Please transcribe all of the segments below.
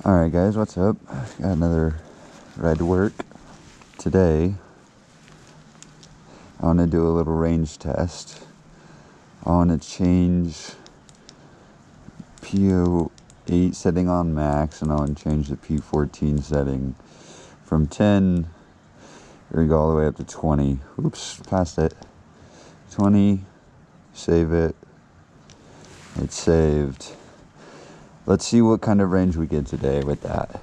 Alright guys, what's up? Got another ride to work. Today, I want to do a little range test. I want to change PO8 setting on max, and I want to change the P14 setting from 10, here we go, all the way up to 20. Oops, passed it. 20, save it. It's saved. Let's see what kind of range we get today with that.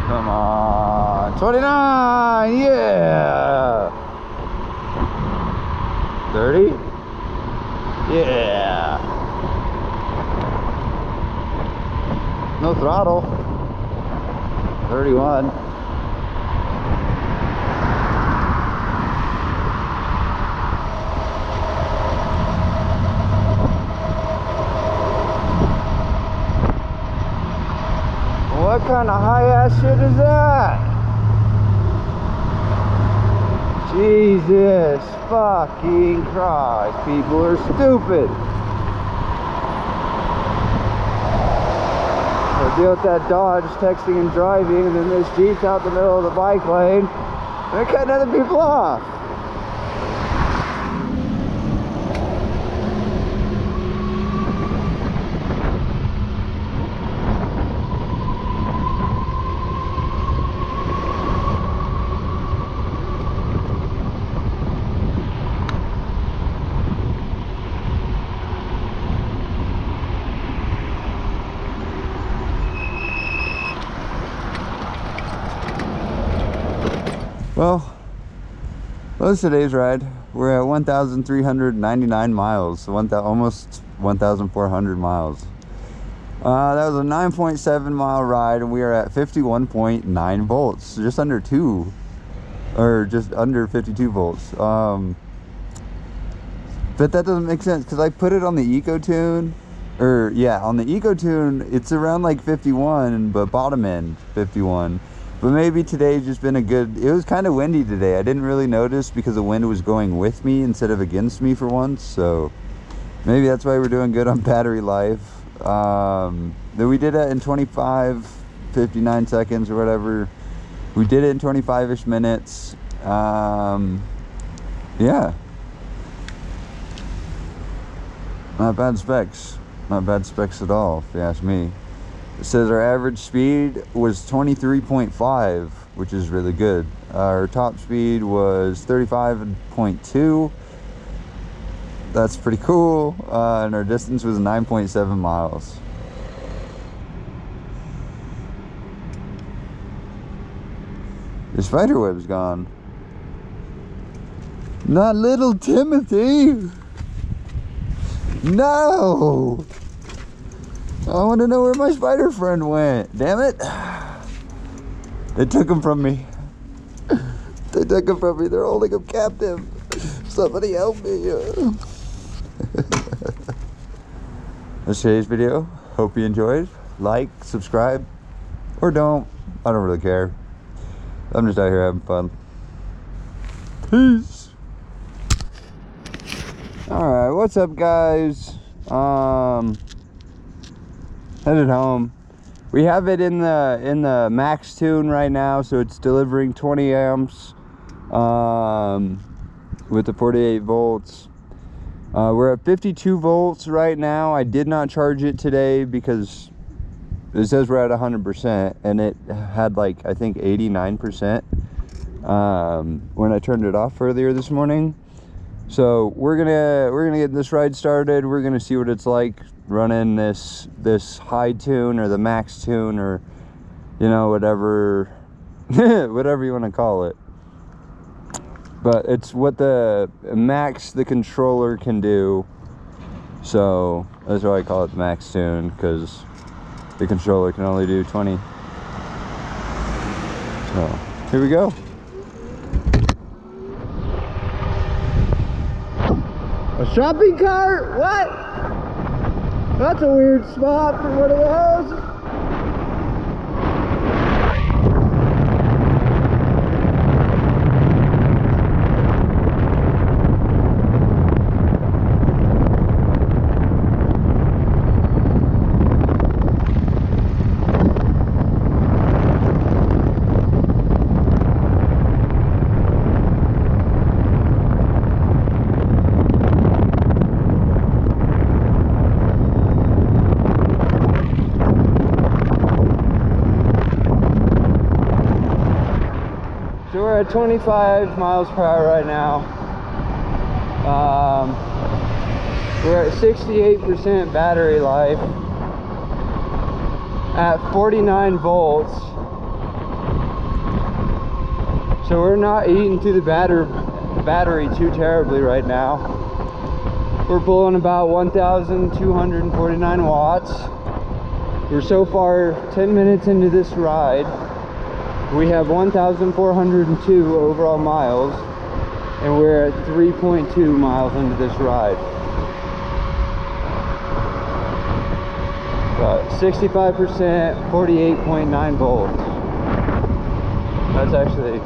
Come on, 29, yeah. 30, yeah. No throttle. 31. What kind of high-ass shit is that? Jesus fucking Christ, people are stupid. I deal with that Dodge texting and driving, and then this Jeep's out the middle of the bike lane. They're cutting other people off. Well, that's today's ride. We're at 1,399 miles, so almost 1,400 miles. That was a 9.7 mile ride, and we are at 51.9 volts, just under 2, or just under 52 volts. But that doesn't make sense because I put it on the Eco Tune, or yeah, on the Eco Tune, it's around like 51, but bottom end 51. But maybe today's just been a good, it was kind of windy today. I didn't really notice because the wind was going with me instead of against me for once. So maybe that's why we're doing good on battery life. Then we did it in 59 seconds or whatever. We did it in 25-ish minutes. Yeah. Not bad specs. Not bad specs at all, if you ask me. It says our average speed was 23.5, which is really good. Our top speed was 35.2. That's pretty cool. And our distance was 9.7 miles. The spider web's gone. Not little Timothy. No. I want to know where my spider friend went. Damn it. They took him from me. They took him from me. They're holding him captive. Somebody help me. That's today's video. Hope you enjoyed. Like, subscribe, or don't. I don't really care. I'm just out here having fun. Peace. Alright, what's up guys? Headed home. We have it in the max tune right now, so it's delivering 20 amps with the 48 volts. We're at 52 volts right now. I did not charge it today because it says we're at 100%, and it had like I think 89% when I turned it off earlier this morning. So we're gonna get this ride started. We're gonna see what it's like running this high tune or the max tune, or you know, whatever whatever you want to call it. But it's what the max the controller can do So that's why I call it the max tune, because the controller can only do 20. So here we go. A shopping cart? What? That's a weird spot for one of those. So we're at 25 miles per hour right now. We're at 68% battery life at 49 volts. So we're not eating through the battery too terribly right now. We're pulling about 1,249 watts. We're so far 10 minutes into this ride. We have 1,402 overall miles, and we're at 3.2 miles into this ride. But 65%, 48.9 volts. That's actually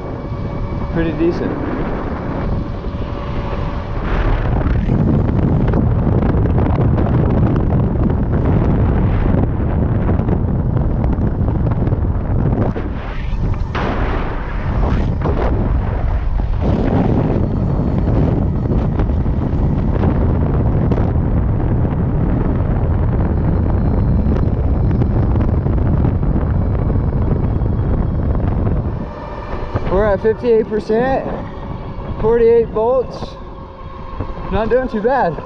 pretty decent. We're at 58%, 48 volts. Not doing too bad.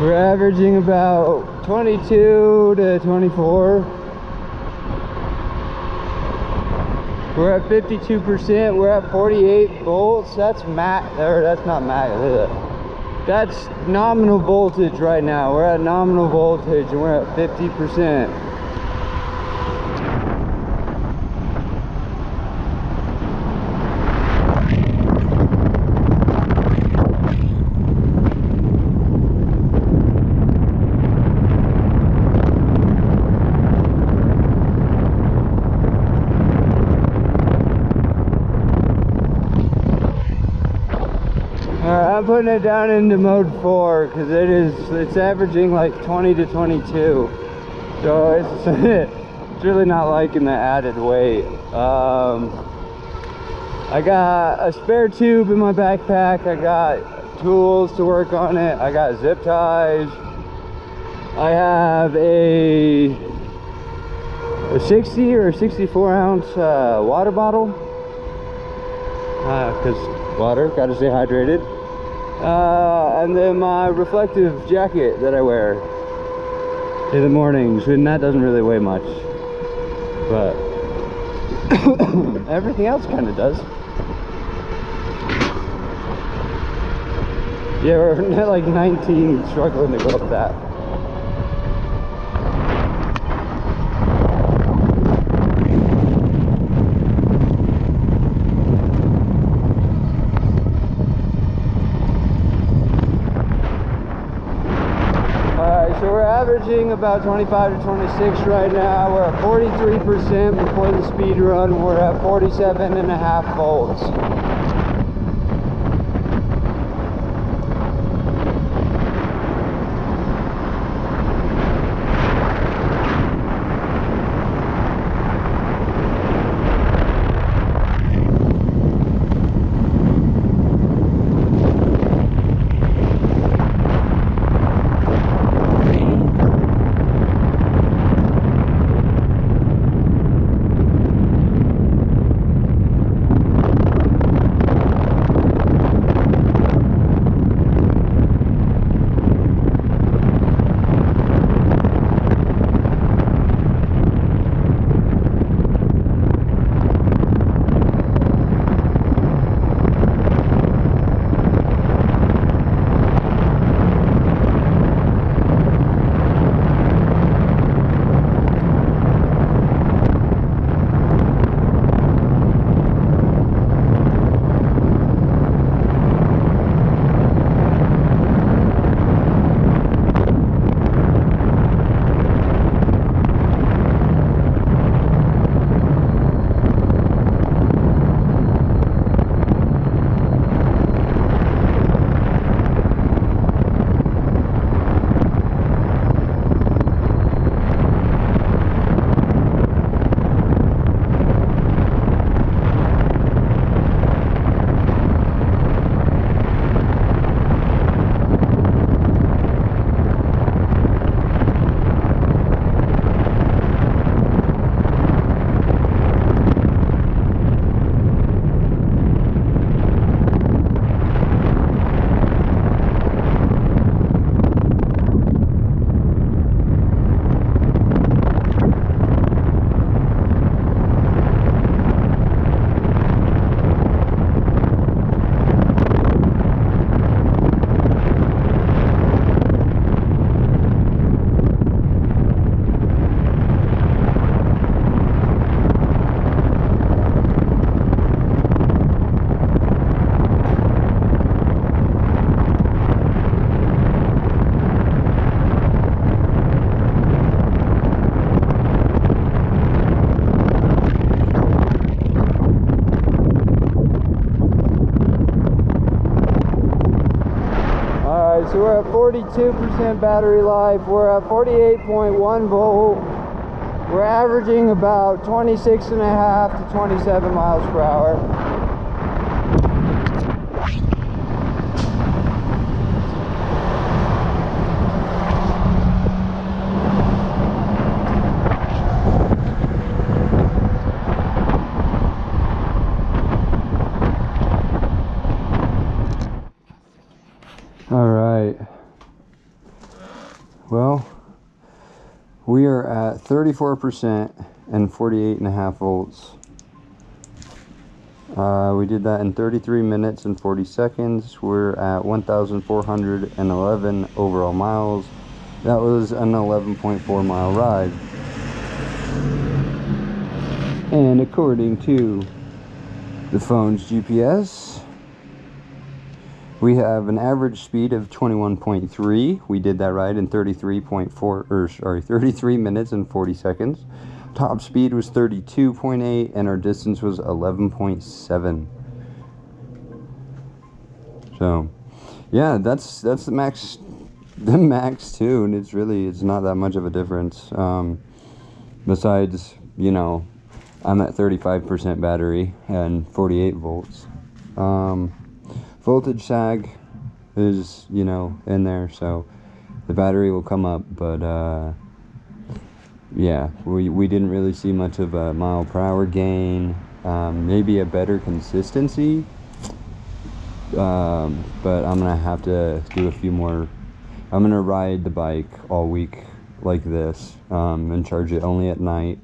We're averaging about 22 to 24. We're at 52%. We're at 48 volts. That's that's nominal voltage right now. We're at nominal voltage and we're at 50%. Alright, I'm putting it down into mode 4 because it's averaging like 20 to 22. So it's it's really not liking the added weight. I got a spare tube in my backpack. I got tools to work on it. I got zip ties. I have a 60 or 64 ounce water bottle. Because water, gotta stay hydrated. And then my reflective jacket that I wear in the mornings, and that doesn't really weigh much, but everything else kind of does. Yeah, we're at like 19, struggling to go up that. So we're averaging about 25 to 26 right now. We're at 43% before the speed run. We're at 47.5 volts. So we're at 42% battery life. We're at 48.1 volt. We're averaging about 26.5 to 27 miles per hour. All right. Well, we are at 34% and 48.5 volts. We did that in 33 minutes and 40 seconds. We're at 1,411 overall miles. That was an 11.4 mile ride. And according to the phone's GPS, we have an average speed of 21.3. We did that ride in 33 minutes and 40 seconds. Top speed was 32.8 and our distance was 11.7. So, yeah, that's the max too, and it's not that much of a difference. Besides, you know, I'm at 35% battery and 48 volts. Voltage sag is, you know, in there, so the battery will come up, but yeah, we didn't really see much of a mile per hour gain. Maybe a better consistency, but I'm gonna have to do a few more. I'm gonna ride the bike all week like this, and charge it only at night.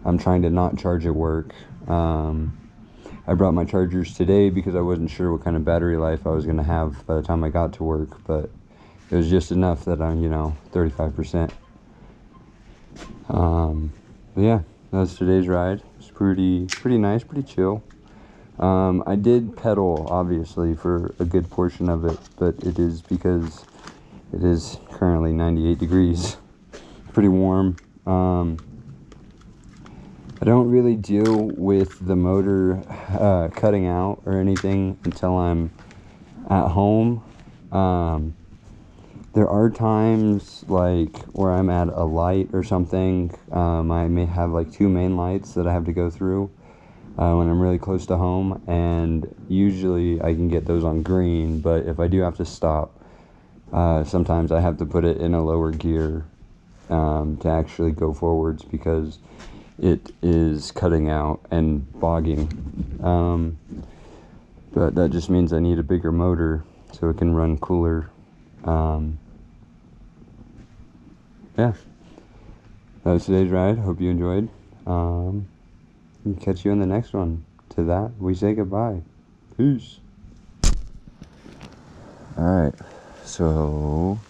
I'm trying to not charge at work. I brought my chargers today because I wasn't sure what kind of battery life I was going to have by the time I got to work, but it was just enough that I'm, you know, 35%. But yeah, that's today's ride. It's pretty nice, pretty chill. I did pedal, obviously, for a good portion of it, but it is because it is currently 98 degrees. Pretty warm. I don't really deal with the motor cutting out or anything until I'm at home. There are times like where I'm at a light or something. I may have like 2 main lights that I have to go through when I'm really close to home, and usually I can get those on green, but if I do have to stop, sometimes I have to put it in a lower gear to actually go forwards because it is cutting out and bogging. But that just means I need a bigger motor so it can run cooler. Yeah, that was today's ride. Hope you enjoyed. Catch you in the next one. To that, we say goodbye. Peace. Alright, so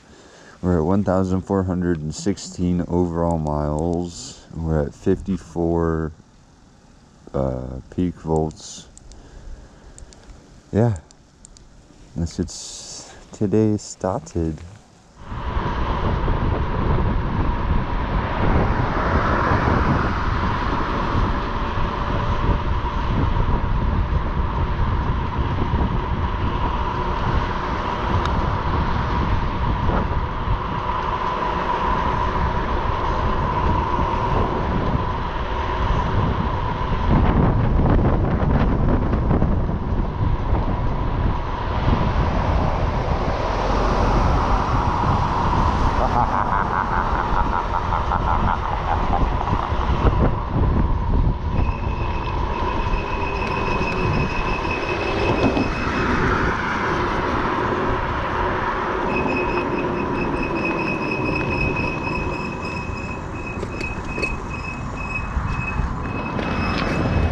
we're at 1,416 overall miles. We're at 54 peak volts. Yeah, that's it's today started.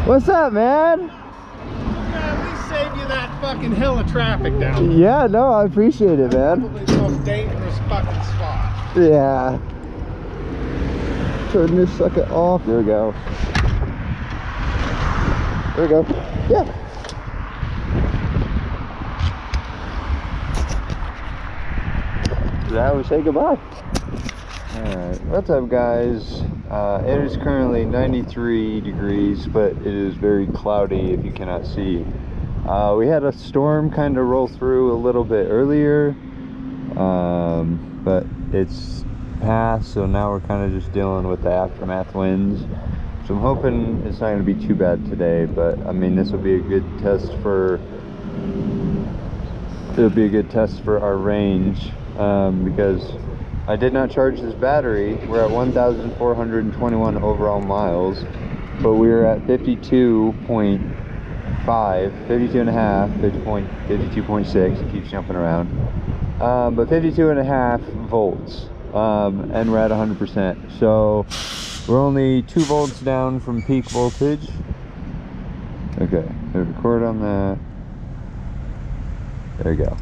What's up, man? At least save you that fucking hill of traffic down there. Yeah, no, I appreciate it, man. Probably the most dangerous fucking spot. Yeah. Turn this sucker off. There we go. There we go. Yeah. Now we say goodbye. Alright, what's up, guys? It is currently 93 degrees, but it is very cloudy if you cannot see. We had a storm kind of roll through a little bit earlier, but it's passed, so now we're kind of just dealing with the aftermath winds. So I'm hoping it's not going to be too bad today, but I mean, this will be a good test for our range, because I did not charge this battery. We're at 1,421 overall miles, but we're at 52.5, 52.5, 52.6, it keeps jumping around, but 52.5 volts, and we're at 100%. So we're only 2 volts down from peak voltage. Okay, hit record on that. There you go.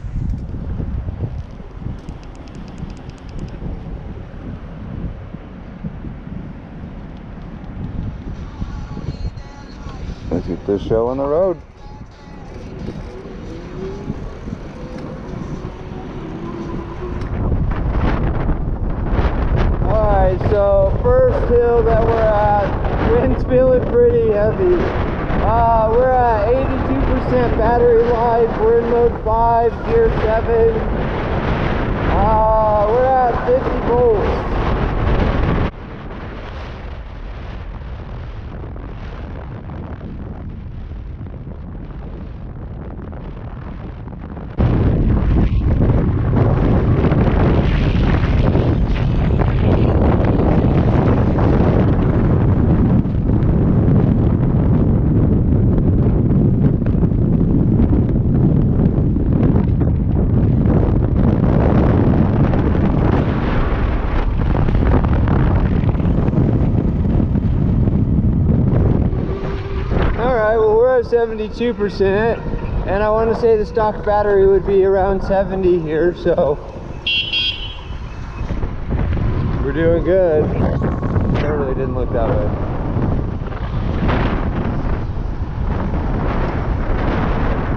Let's get this show on the road. Alright, so first hill that we're at, wind's feeling pretty heavy. We're at 82% battery life. We're in mode 5, gear 7. We're at 50 volts. Alright, well we're at 72%, and I want to say the stock battery would be around 70 here, so we're doing good. That really didn't look that way.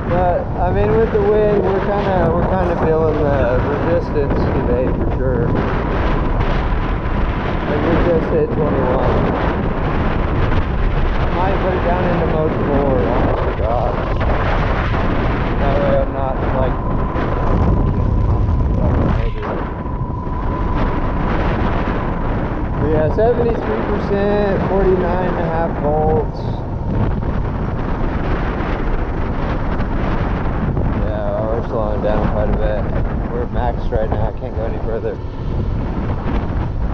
But I mean, with the wind, we're kind of feeling the resistance today for sure. Like we just hit 21. Might put it down into mode 4, honest to God. That way I'm not like but yeah, 73%, 49.5 volts. Yeah, we're slowing down quite a bit. We're at max right now, I can't go any further.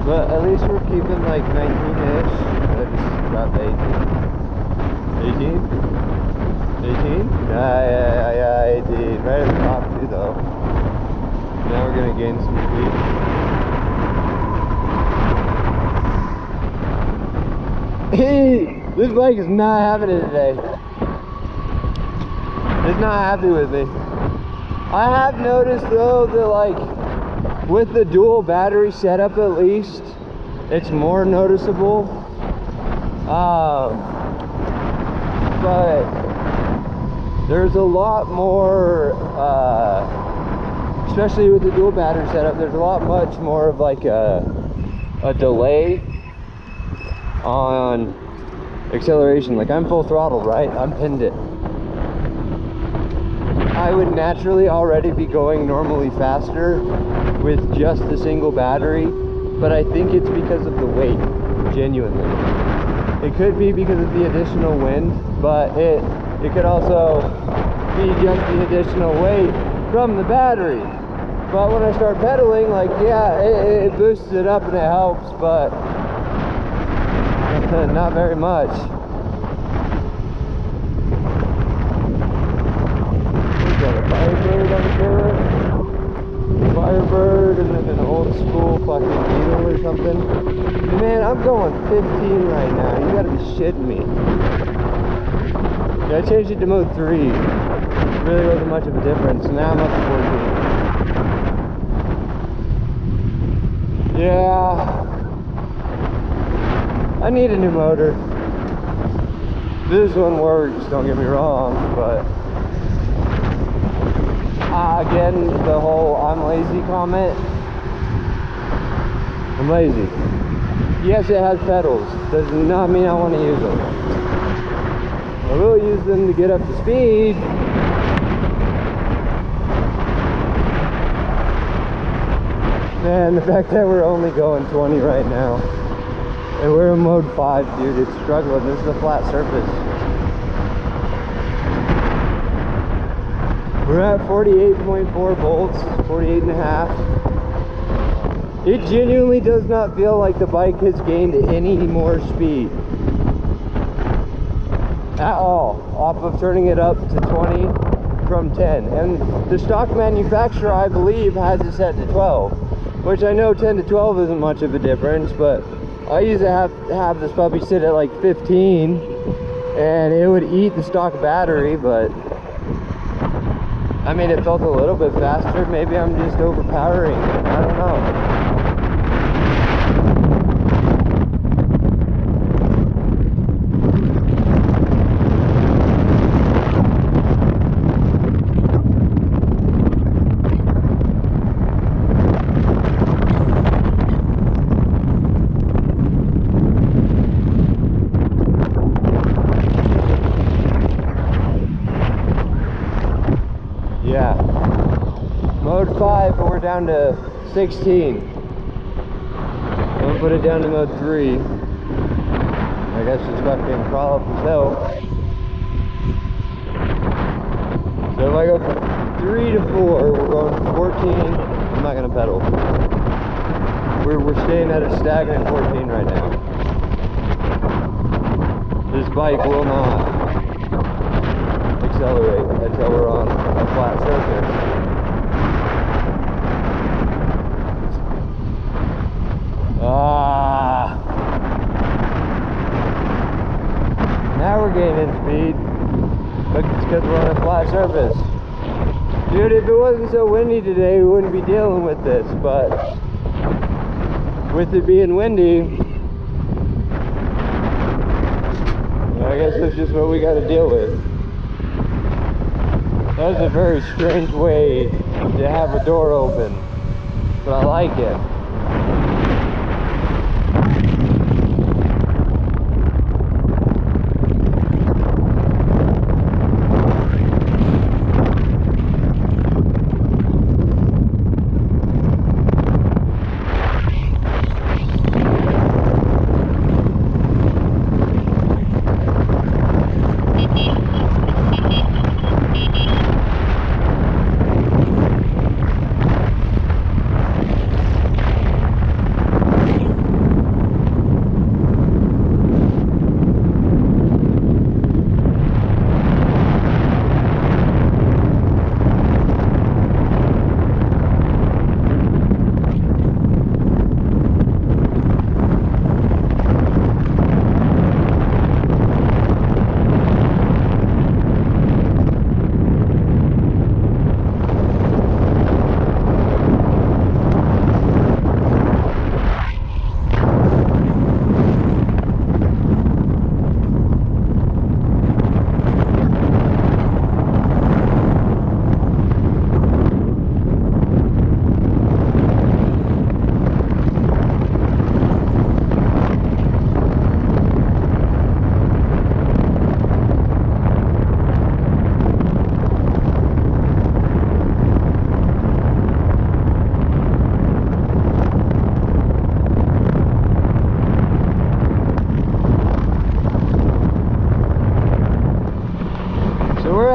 But at least we're keeping like 19-ish. I just got the 18. 18? 18? Yeah, 18. Right at the top too though. Now we're gonna gain some speed. Hey! This bike is not having it today. It's not happy with me. I have noticed though that like with the dual battery setup at least, it's more noticeable. But there's a lot more, especially with the dual battery setup, there's a lot much more of like a delay on acceleration. Like I'm full throttle, right? I'm pinned it. I would naturally already be going normally faster with just the single battery, but I think it's because of the weight, genuinely. It could be because of the additional wind, but it could also be just the additional weight from the battery. But when I start pedaling, like, yeah, it boosts it up and it helps, but not very much. We've got a Firebird on the curve. Firebird, and then an old school fucking Beetle or something. Man, I'm going 15 right now. You gotta be shitting me. Yeah, I changed it to mode 3. Really wasn't much of a difference. Now I'm up to 14. Yeah. I need a new motor. This one works, don't get me wrong, but again, the whole I'm lazy comment. I'm lazy. Yes, it has pedals. Does not mean I want to use them. I will use them to get up to speed. Man, the fact that we're only going 20 right now, and we're in mode 5, dude, it's struggling. This is a flat surface. We're at 48.4 volts, 48 and a half. It genuinely does not feel like the bike has gained any more speed at all off of turning it up to 20 from 10. And the stock manufacturer, I believe, has it set to 12, which I know 10 to 12 isn't much of a difference, but I used to have this puppy sit at like 15 and it would eat the stock battery. But I mean, it felt a little bit faster. Maybe I'm just overpowering it. I don't know. Yeah, mode 5, but we're down to 16. I'm gonna put it down to mode 3. I guess just fucking crawl up the hill. So if I go from 3 to 4, we're going from 14. I'm not gonna pedal. We're staying at a stagnant 14 right now. This bike will not accelerate until we're on a flat surface. Now we're gaining speed. Look, it's because we're on a flat surface. Dude, if it wasn't so windy today, we wouldn't be dealing with this, but with it being windy, I guess that's just what we got to deal with. That was a very strange way to have a door open, but I like it.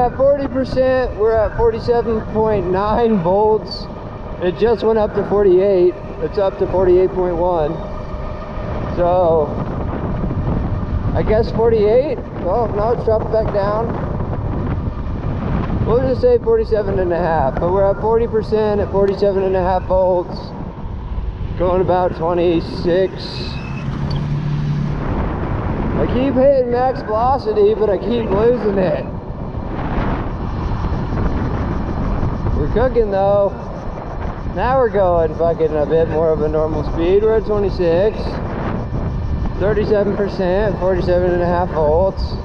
At 40%, we're at 47.9 volts. It just went up to 48. It's up to 48.1. So I guess 48. Oh no, it's dropped back down. We'll just say 47 and a half, but we're at 40% at 47 and a half volts, going about 26. I keep hitting max velocity, but I keep losing it. We're cooking though. Now we're going fucking a bit more of a normal speed. We're at 26, 37%, 47 and a half volts.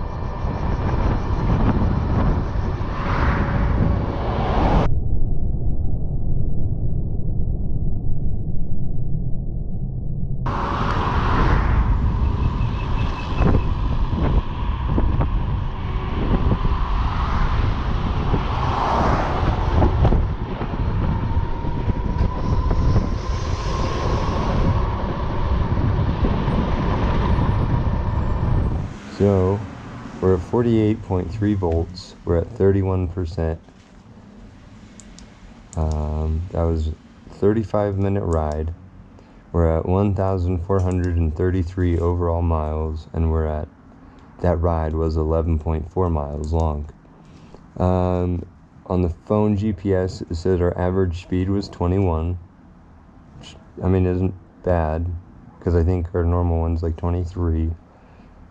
So we're at 48.3 volts. We're at 31%. That was a 35-minute ride. We're at 1,433 overall miles, and that ride was 11.4 miles long. On the phone GPS, it says our average speed was 21, which, I mean, isn't bad, because I think our normal one's like 23.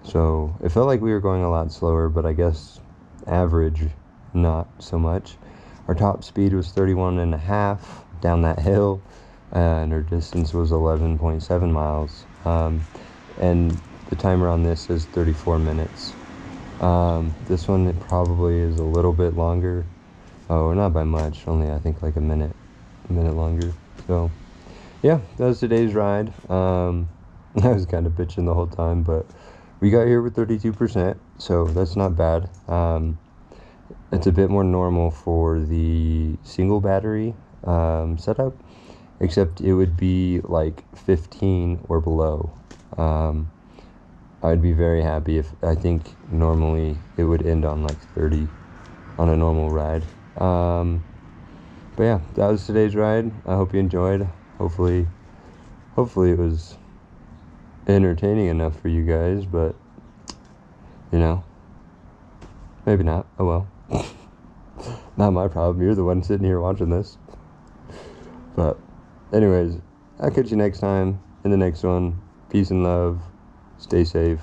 So it felt like we were going a lot slower, but I guess average, not so much. Our top speed was 31.5 down that hill, and our distance was 11.7 miles. And the timer on this is 34 minutes. This one, it probably is a little bit longer. Oh, not by much, only I think like a minute longer. So yeah, that was today's ride. I was kind of bitching the whole time, but we got here with 32%, so that's not bad. It's a bit more normal for the single battery setup, except it would be like 15 or below. I'd be very happy if, I think normally it would end on like 30 on a normal ride. But yeah, that was today's ride. I hope you enjoyed. Hopefully it was entertaining enough for you guys, but you know, maybe not. Oh well. Not my problem. You're the one sitting here watching this. But anyways, I'll catch you next time in the next one. Peace and love. Stay safe.